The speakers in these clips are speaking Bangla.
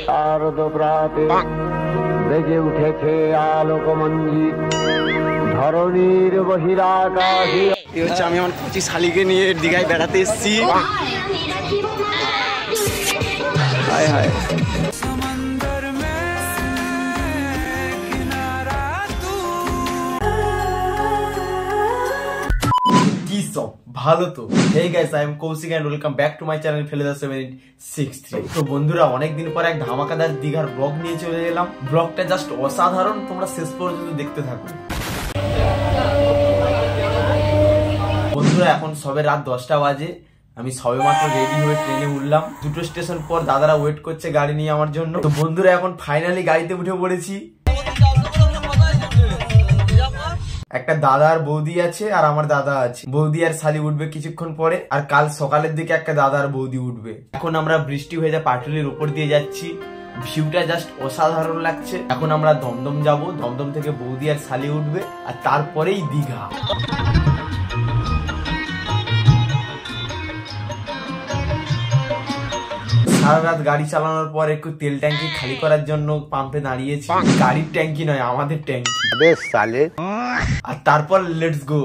শারদ প্রাতে বেজে উঠেছে আলোকমঞ্জিত ধরণীর বহিরাকাশে। এই হচ্ছে আমি আমার কচি শালিকে নিয়ে দীঘায় বেড়াতে এসেছি। হায় হায় ভালো তো। Hey guys, I am Koushik and welcome back to my channel ফেলেদার 763। তো বন্ধুরা, অনেকদিন পর এক ধামাকাদার দীঘার ব্লগ নিয়ে চলে এলাম। ব্লগটা জাস্ট অসাধারণ, তোমরা শেষ পর্যন্ত দেখতে থাকো। বন্ধুরা, এখন সবে রাত 10টা বাজে। আমি সবে মাত্র রেডি হয়ে ট্রেনে উঠলাম। দুটো স্টেশন পর দাদারা ওয়েট করছে গাড়ি নিয়ে আমার জন্য। তো বন্ধুরা, এখন ফাইনালি গাড়িতে উঠে পড়েছি। একটা দাদা আর বৌদি আছে, আর আমার দাদা আছে। বৌদি আর শালি উঠবে কিছুক্ষণ পরে, আর কাল সকালের দিকে একটা দাদা আর বৌদি উঠবে। এখন আমরা বৃষ্টি হয়ে যা পাটুলির উপর দিয়ে যাচ্ছি। ভিউটা জাস্ট অসাধারণ লাগছে। এখন আমরা দমদম যাব, দমদম থেকে বৌদি আর শালি উঠবে, আর তারপরেই দীঘা। সারা রাত গাড়ি চালানোর পর একটু তেল ট্যাঙ্কি খালি করার জন্য পাম্পে দাঁড়িয়েছি। গাড়ির ট্যাঙ্কি নয়, আমাদের ট্যাঙ্কি। আর তারপর লেটস গো।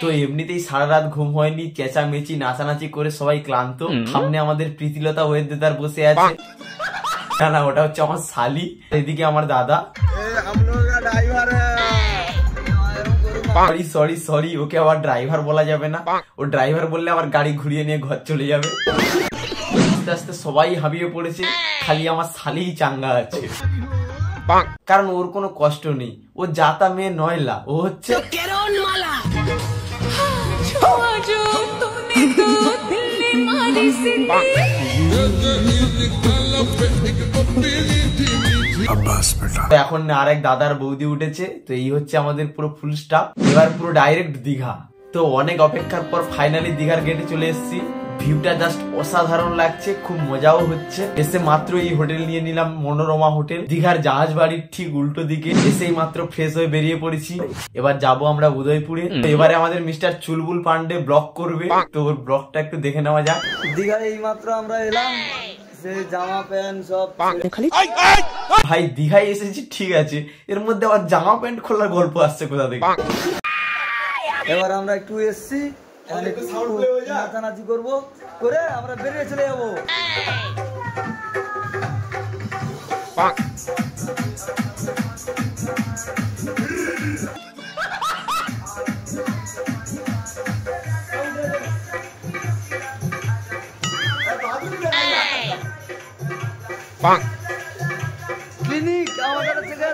তো এমনিতেই সারা রাত ঘুম হয়নি, চেঁচামেচি নাচানাচি করে সবাই ক্লান্ত। সামনে আমাদের প্রীতিলতা ওয়েদার বসে আছে। না, ওটা হচ্ছে আমার শালি। এদিকে আমার দাদা। সরি, ওকে আবার ড্রাইভার বলা যাবে না। ও ড্রাইভার বললে আবার গাড়ি ঘুরিয়ে নিয়ে ঘর চলে যাবে। আস্তে আস্তে সবাই হাবিয়ে পড়েছে, খালি আমার শালিই চাঙ্গা আছে। কারণ ওর কোনো কষ্ট নেই, ও জাতা মেয়ে নয়লা, ও হচ্ছে এখন আরেক দাদার বৌদি উঠেছে। তো এই হচ্ছে আমাদের পুরো ফুল স্টাফ। এবার পুরো ডাইরেক্ট দীঘা। তো অনেক অপেক্ষার পর ফাইনালি দীঘার গেটে চলে এসেছি। ভিউটা জাস্ট অসাধারণ লাগছে, খুব মজাও হচ্ছে। এসে মাত্র এই হোটেল নিয়ে নিলাম, মনোরমা হোটেল, দীঘার জাহাজ বাড়ির ঠিক উল্টো দিকে। এসেই মাত্র ফ্রেশ হয়ে বেরিয়ে পড়েছি। এবার যাবো আমরা উদয়পুরে। এবারে আমাদের মিস্টার চুলবুল পান্ডে ব্লগ করবে। তো ওর ব্লগটা একটু দেখে নেওয়া যাক। দীঘায় এই মাত্র আমরা এলাম, জামা প্যান্ট সব ভাই দীঘায় এসেছি ঠিক আছে, এর মধ্যে আবার জামা প্যান্ট খোলার গল্প আসছে কোথা থেকে? এবার আমরা একটু এসছি, নাচানাচি করবো, করে আমরা বেরিয়ে চলে যাবো। ক্লিনিক আমাদের থেকে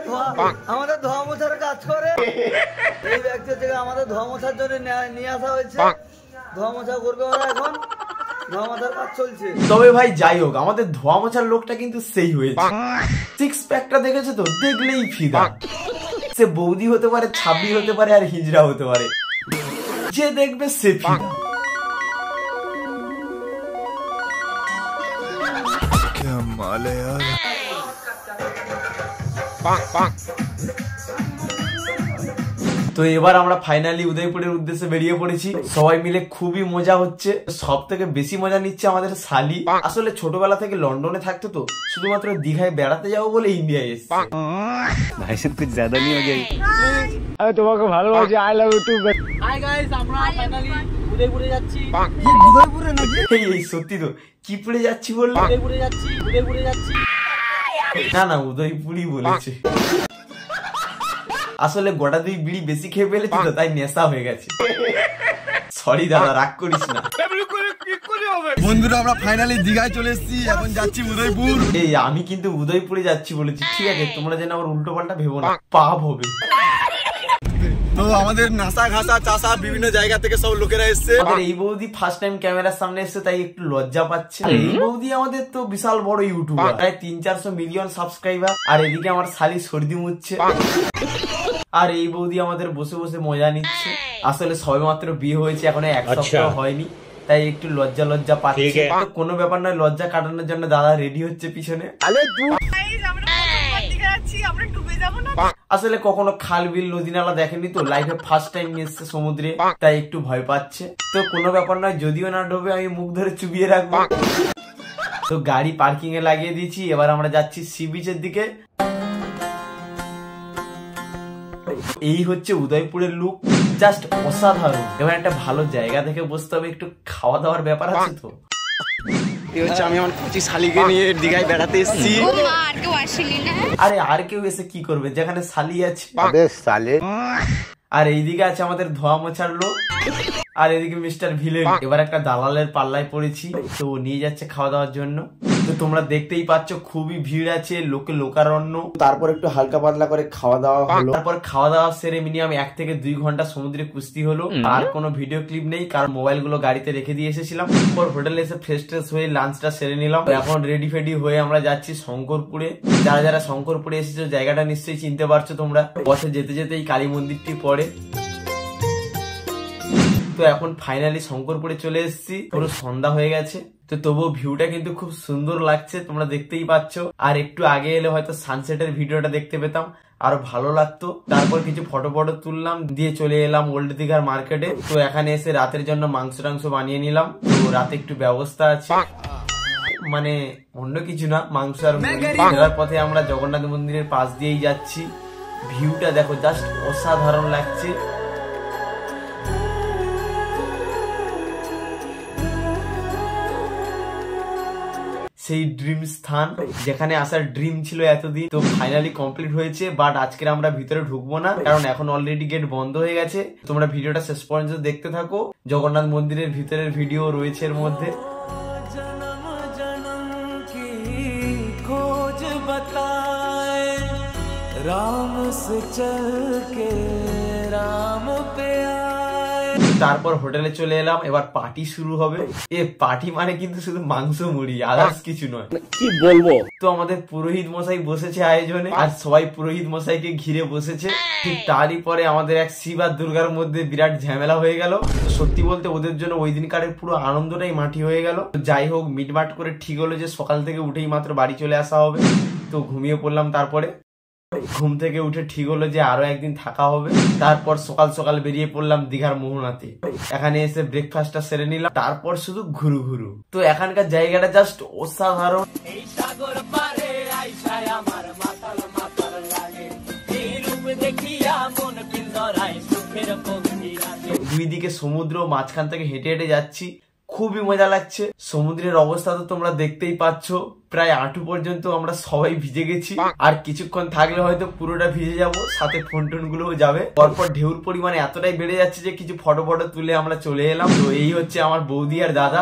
আমাদের ধোয়া মোছার কাজ করে। এই ব্যক্তি থেকে আমাদের ধোয়া মোছার জন্য নিয়ে আসা হয়েছে। ধোয়া মোছা করবে ওরা, এখন ধোয়া মোছার কাজ চলছে। তবে ভাই যাই হোক, আমাদের ধোয়া মোছার লোকটা কিন্তু সেই হয়েছে। সিক্স প্যাকটা দেখেছো তো, দেখলেই ফিদা। সে বৌদি হতে পারে, ছাবি হতে পারে, আর হিজড়া হতে পারে, যে দেখবে সে ফিদা। তো এবার আমরা ফাইনালি উদয়পুরের উদ্দেশ্যে বেরিয়ে পড়েছি। সবাই মিলে খুবই মজা হচ্ছে। সব থেকে বেশি মজা নিচ্ছে আমাদের শালি। আসলে ছোটবেলা থেকে লন্ডনে থাকতো, তো শুধুমাত্র দীঘায় বেড়াতে যাবো বলে ইন্ডিয়ায় এসেছে। আমি তোমাকে ভালোবাসি, I love you too. Hi guys, আমরা ফাইনালি উদয়পুরে যাচ্ছি। উদয়পুরে নাকি? এই সত্যি তো, কি পড়ে যাচ্ছি বললে? উদয়পুরে যাচ্ছি। না, উদয়পুরই বলেছে। আসলে গোটা দুই বিড়ি বেশি খেয়ে ফেলেছি তো, তাই নেশা হয়ে গেছে। সরি দাদা, রাগ করিস না। বন্ধুরা, আমরা ফাইনালি দীঘায় চলে এসেছি, এখন যাচ্ছি উদয়পুর। এই আমি কিন্তু উদয়পুরে যাচ্ছি বলেছি, ঠিক আছে? তোমরা যেন আবার উল্টো পাল্টা ভেবো না, পাপ হবে। তো আমাদের নাসা ঘাসা চাষা বিভিন্ন জায়গা থেকে সব লোকেরা এসছে। আমাদের এই বৌদি ফার্স্ট টাইম ক্যামেরার সামনে এসছে, তাই একটু লজ্জা পাচ্ছে। এই বৌদি আমাদের তো বিশাল বড় ইউটিউবার, প্রায় 300-400 মিলিয়ন সাবস্ক্রাইবার। আর এদিকে আমার শালি সর্দি মুচ্ছে, আর এই বৌদি আমাদের বসে বসে মজা নিচ্ছে। আসলে সবে মাত্র বিয়ে হয়েছে, এখনো এক সপ্তাহ হয়নি, তাই একটু লজ্জা পাচ্ছে। কোনো ব্যাপার নয়, লজ্জা কাটানোর জন্য দাদা রেডি হচ্ছে পিছনে। আসলে কখনো খাল বিল নদী নালা দেখেনি তো, লাইফে ফার্স্ট টাইম এসছে সমুদ্রে, তাই একটু ভয় পাচ্ছে। তো কোনো ব্যাপার নয়, যদিও না ডোবে আমি মুখ ধরে চুবিয়ে রাখবো। তো গাড়ি পার্কিং এ লাগিয়ে দিয়েছি, এবার আমরা যাচ্ছি সি বিচের দিকে। এই হচ্ছে উদয়পুরের লুক, জাস্ট অসাধারণ। এবার একটা ভালো জায়গা থেকে বসতে হবে, একটু খাওয়া দাওয়ার ব্যাপার আছে। তো এই হচ্ছে আমি আমার কচি শালিকে নিয়ে দীঘায় বেড়াতে এসেছি। আরে আর কেউ এসে কি করবে যেখানে শালি আছে। আর এইদিকে আছে আমাদের ধোয়া মোছার লোক, আর এদিকে মিস্টার ভিলেন। এবার একটা দালালের পাল্লায় পড়েছি, তো ও নিয়ে যাচ্ছে খাওয়া দাওয়ার জন্য। তো তোমরা দেখতেই পাচ্ছ খুবই ভিড় আছে, লোকে লোকারণ্য। তারপর একটু হালকা পাতলা করে খাওয়া দাওয়া হলো। তারপর খাওয়া দাওয়া সেরে মিনিমাম 1 থেকে 2 ঘন্টা সমুদ্রে কুস্তি হলো। আর কোনো ভিডিও ক্লিপ নেই, কারণ মোবাইল গুলো গাড়িতে রেখে দিয়ে এসেছিলাম। তারপর হোটেলে এসে ফ্রেশ ট্রেশ হয়ে লাঞ্চটা সেরে নিলাম। এখন রেডি ফেডি হয়ে আমরা যাচ্ছি শঙ্করপুরে। যারা যারা শঙ্করপুরে এসেছো জায়গাটা নিশ্চয়ই চিনতে পারছো তোমরা। পথে যেতে যেতে এই কালী মন্দিরটি পড়ে। তো এখন ফাইনালি শঙ্করপুরে চলে এসেছি, পুরো সন্ধ্যা হয়ে গেছে। তো তবুও ভিউটা কিন্তু খুব সুন্দর লাগছে, তোমরা দেখতেই পাচ্ছ। আর একটু আগে এলে হয়তো সানসেটের ভিডিওটা দেখতে পেতাম, আরো ভালো লাগতো। তারপর কিছু ফটো তুললাম, দিয়ে চলে এলাম ওল্ড দীঘার মার্কেটে। তো এখানে এসে রাতের জন্য মাংস টাংস বানিয়ে নিলাম। তো রাতে একটু ব্যবস্থা আছে, মানে অন্য কিছু না, মাংস আর ফেরার পথে আমরা জগন্নাথ মন্দিরের পাশ দিয়েই যাচ্ছি। ভিউটা দেখো, জাস্ট অসাধারণ লাগছে। সেই ড্রিম স্থান যেখানে আসার ড্রিম ছিল এতদিন, তো ফাইনালি কমপ্লিট হয়েছে। বাট আজকের আমরা ভিতরে ঢুকবো না, কারণ এখন অলরেডি গেট বন্ধ হয়ে গেছে। তোমরা ভিডিওটা শেষ পর্যন্ত দেখতে থাকো, জগন্নাথ মন্দিরের ভিতরের ভিডিও রয়েছে এর মধ্যে। তারপর হোটেলে চলে এলাম, এবার পার্টি শুরু হবে। এ পার্টি মানে কিন্তু শুধু মাংস মুড়ি, আদার্স কিছু নয়। কি বলবো। তো আমাদের পুরোহিত মশাই বসেছে আয়োজনে, আর সবাই পুরোহিত মশাইকে ঘিরে বসেছে। ঠিক তারই পরে আমাদের এক শিব আর দুর্গার মধ্যে বিরাট ঝামেলা হয়ে গেল। সত্যি বলতে ওদের জন্য ওই দিনকারের পুরো আনন্দটাই মাটি হয়ে গেল। যাই হোক, মিটমাট করে ঠিক হলো যে সকাল থেকে উঠেই মাত্র বাড়ি চলে আসা হবে। তো ঘুমিয়ে পড়লাম। তারপরে ঘুম থেকে উঠে ঠিক হলো যে আরো একদিন থাকা হবে। তারপর সকাল সকাল বেরিয়ে পড়লাম দীঘার মোহনাতে। এখানে এসে ব্রেকফাস্টটা সেরে নিলাম, তারপর শুধু ঘুরু ঘুরু। তো এখানকার জায়গাটা জাস্ট অসাধারণ। দুই দিকে সমুদ্র, মাঝখান থেকে হেঁটে হেঁটে যাচ্ছি, খুবই মজা লাগছে। সমুদ্রের অবস্থা তো তোমরা দেখতেই পাচ্ছ, প্রায় হাঁটু পর্যন্ত আমরা সবাই ভিজে গেছি। আর কিছুক্ষণ থাকলে হয়তো পুরোটা ভিজে যাব, সাথে ফোন টোন গুলোও যাবে। পরপর ঢেউর পরিমাণ এতটাই বেড়ে যাচ্ছে যে কিছু ফটো তুলে আমরা চলে এলাম। তো এই হচ্ছে আমার বৌদি আর দাদা।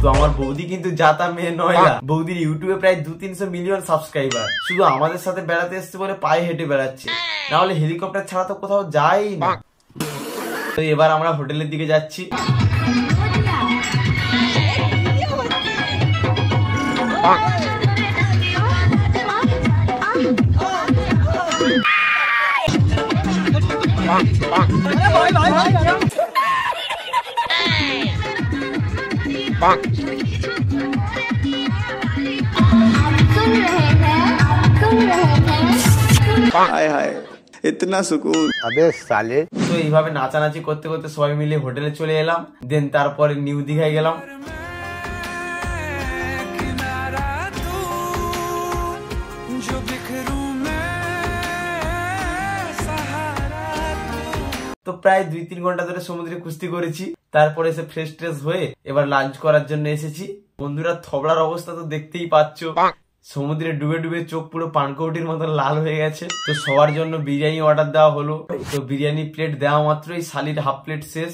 তো আমার বৌদি কিন্তু জাতা মেয়ে নয় না, বৌদির ইউটিউবে প্রায় 200-300 মিলিয়ন সাবস্ক্রাইবার। শুধু আমাদের সাথে বেড়াতে এসছে বলে পায়ে হেঁটে বেড়াচ্ছে, না হলে হেলিকপ্টার ছাড়া তো কোথাও যাই না। তো এবার আমরা হোটেলের দিকে যাচ্ছি। हाय हाय इतना सुकून। अबे साले। তো এইভাবে নাচানাচি করতে করতে সবাই মিলে হোটেলে চলে এলাম। দেন তারপরে নিউ দীঘায় গেলাম। তো প্রায় 2-3 ঘন্টা ধরে সমুদ্রে কুস্তি করেছি। তারপরে এসে ফ্রেশ ট্রেশ হয়ে এবার লাঞ্চ করার জন্য এসেছি। বন্ধুরা, থবড়ার অবস্থা তো দেখতেই পাচ্ছ, সমুদ্রে ডুবে ডুবে চোখ পুরো পানকৌটির মতো লাল হয়ে গেছে। তো সবার জন্য বিরিয়ানি অর্ডার দেওয়া হলো। তো বিরিয়ানি প্লেট দেওয়া মাত্রই শালির হাফ প্লেট শেষ।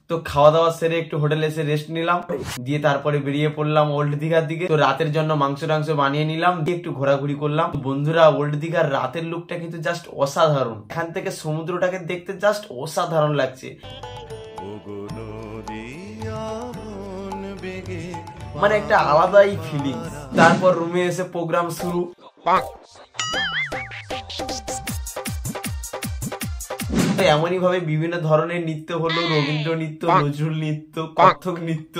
তো খাওয়া দাওয়া সেরে একটু হোটেলে এসে রেস্ট নিলাম, দিয়ে তারপরে বেরিয়ে পড়লাম ওল্ড দীঘার দিকে। তো রাতের জন্য মাংস টাংস বানিয়ে নিলাম, দিয়ে একটু ঘোরাঘুরি করলাম। বন্ধুরা, ওল্ড দীঘার রাতের লুকটা কিন্তু জাস্ট অসাধারণ। এখান থেকে সমুদ্রটাকে দেখতে জাস্ট অসাধারণ লাগছে, মানে একটা আলাদাই ফিলিং। তারপর রুমে এসে প্রোগ্রাম শুরু। এমনই ভাবে বিভিন্ন ধরনের নৃত্য হলো, রবীন্দ্র নৃত্য, নজরুল নৃত্য, কত্থক নৃত্য।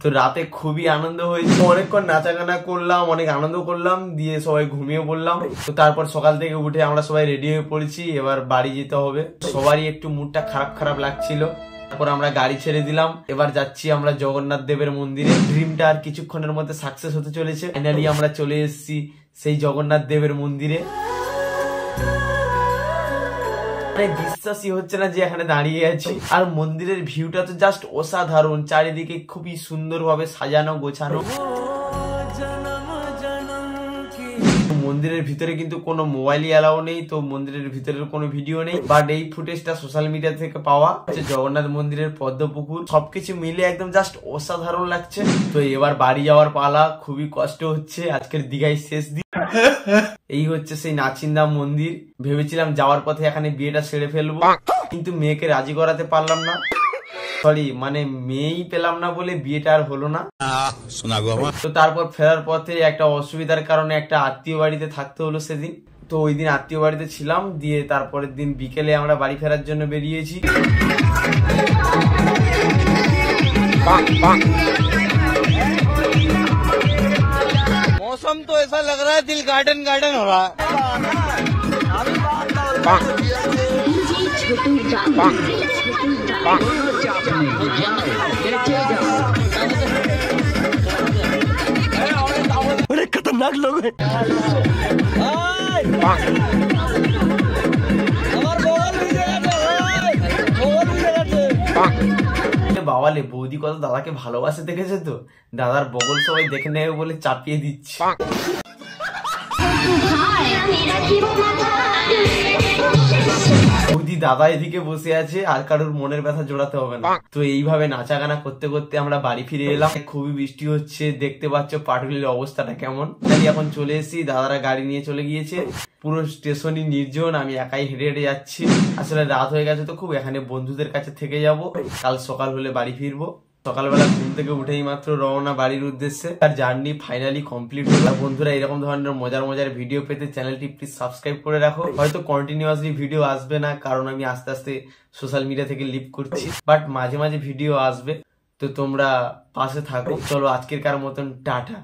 তো রাতে খুবই আনন্দ হয়েছে, অনেকক্ষণ নাচা গানা করলাম, অনেক আনন্দ করলাম, দিয়ে সবাই ঘুমিয়ে পড়লাম। তো তারপর সকাল থেকে উঠে আমরা সবাই রেডি হয়ে পড়েছি, এবার বাড়ি যেতে হবে। সবারই একটু মুডটা খারাপ খারাপ লাগছিল। তারপর আমরা গাড়ি ছেড়ে দিলাম, এবার যাচ্ছি আমরা জগন্নাথ দেবের মন্দিরে। ড্রিমটা আর কিছুক্ষণের মধ্যে সাকসেস হতে চলেছে। ফাইনালি আমরা চলে এসেছি সেই জগন্নাথ দেবের মন্দিরে। বিশ্বাসই হচ্ছে না যে এখানে দাঁড়িয়ে আছি। আর মন্দিরের ভিউটা তো জাস্ট অসাধারণ, চারিদিকে খুবই সুন্দরভাবে সাজানো গোছানো। মন্দিরের ভিতরে কিন্তু কোনো মোবাইলই অ্যালাউ নেই, তো মন্দিরের ভিতরের কোনো ভিডিও নেই, বাট এই ফুটেজটা সোশ্যাল মিডিয়া থেকে পাওয়া। জগন্নাথ মন্দিরের পদ্মপুকুর সবকিছু মিলে একদম জাস্ট অসাধারণ লাগছে। তো এবার বাড়ি যাওয়ার পালা, খুবই কষ্ট হচ্ছে, আজকের দীঘায় শেষ দিন। এই হচ্ছে সেই নাচিন্দা মন্দির। ভেবেছিলাম যাওয়ার পথে এখানে বিয়েটা সেরে ফেলবো, কিন্তু মেয়েকে রাজি করাতে পারলাম না। সরি, মানে মেয়েই পেলাম না বলে বিয়েটা আর হলো না। তো তারপর ফেরার পথে একটা অসুবিধার কারণে একটা আত্মীয় বাড়িতে থাকতে হলো সেদিন। তো ওই দিন আত্মীয় বাড়িতে ছিলাম, দিয়ে তারপরের দিন বিকেলে আমরা বাড়ি ফেরার জন্য বেরিয়েছি। मौसम तो ऐसा लग रहा है दिल गार्डन गार्डन हो रहा है। बड़े खतरनाक लोग हैं। বাবালে বৌদি কত দাদাকে ভালোবাসে দেখেছে তো, দাদার বগল সবাই দেখে নেবে বলে চাপিয়ে দিচ্ছে। বৌদি দাদা এদিকে বসে আছে, আর কারোর মনের ব্যথা জোড়াতে হবে না। তো এইভাবে নাচা গানা করতে করতে আমরা বাড়ি ফিরে এলাম। খুবই বৃষ্টি হচ্ছে, দেখতে পাচ্ছ পাটুলির অবস্থাটা কেমন। তাই এখন চলে এসেছি, দাদারা গাড়ি নিয়ে চলে গিয়েছে। পুরো স্টেশনই নির্জন, আমি একাই হেঁটে হেঁটে যাচ্ছি। আসলে রাত হয়ে গেছে তো খুব, এখানে বন্ধুদের কাছে থেকে যাব, কাল সকাল হলে বাড়ি ফিরবো। সকালবেলা ঘুম থেকে উঠেই মাত্র রওনা বাড়ির উদ্দেশ্যে। তার জার্নি ফাইনালি কমপ্লিট হলো। বন্ধুরা, এরকম ধরনের মজার মজার ভিডিও পেতে চ্যানেলটি প্লিজ সাবস্ক্রাইব করে রাখো। হয়তো কন্টিনিউয়াসলি ভিডিও আসবে না, কারণ আমি আস্তে আস্তে সোশ্যাল মিডিয়া থেকে লিভ করছি, বাট মাঝে মাঝে ভিডিও আসবে। তো তোমরা পাশে থাকো। চলো আজকের কার মতন টাটা।